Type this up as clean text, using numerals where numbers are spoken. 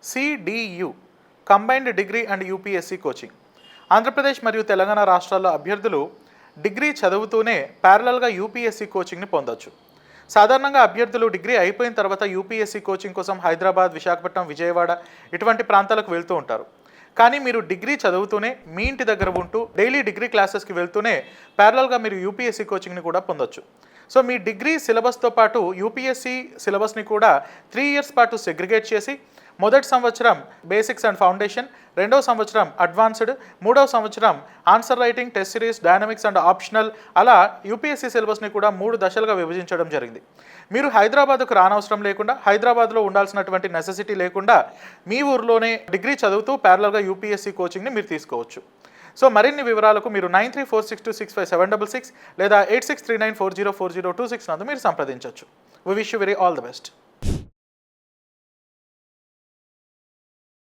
CDU combined degree and UPSC coaching. Andhra Pradesh మరియు తెలంగాణ రాష్ట్రాల్లో అభ్యర్థులు డిగ్రీ చదువుతూనే ప్యారలల్గా యూపీఎస్సీ కోచింగ్ని పొందొచ్చు. సాధారణంగా అభ్యర్థులు డిగ్రీ అయిపోయిన తర్వాత యూపీఎస్సీ కోచింగ్ కోసం హైదరాబాద్, విశాఖపట్నం, విజయవాడ ఇటువంటి ప్రాంతాలకు వెళ్తూ ఉంటారు. కానీ మీరు డిగ్రీ చదువుతూనే మీ ఇంటి దగ్గర ఉంటూ డైలీ డిగ్రీ క్లాసెస్కి వెళ్తూనే ప్యారలల్గా మీరు యూపీఎస్సీ కోచింగ్ని కూడా పొందొచ్చు. సో మీ డిగ్రీ సిలబస్తో పాటు యూపీఎస్సీ సిలబస్ని కూడా 3 ఇయర్స్ పాటు సెగ్రిగేట్ చేసి మొదటి సంవత్సరం బేసిక్స్ అండ్ ఫౌండేషన్, రెండవ సంవత్సరం అడ్వాన్స్డ్, మూడవ సంవత్సరం answer writing, test series, dynamics and optional, అలా యూపీఎస్సీ సిలబస్ని కూడా 3 దశలుగా విభజించడం జరిగింది. మీరు హైదరాబాద్కు రానవసరం లేకుండా, హైదరాబాద్లో ఉండాల్సినటువంటి నెసెసిటీ లేకుండా మీ ఊర్లోనే డిగ్రీ చదువుతూ ప్యారలల్గా యూపీఎస్సీ కోచింగ్ని మీరు తీసుకోవచ్చు. సో మరిన్ని వివరాలకు మీరు 9346265766 లేదా 8639404026 నందు మీరు సంప్రదించవచ్చు. We wish you very all the best.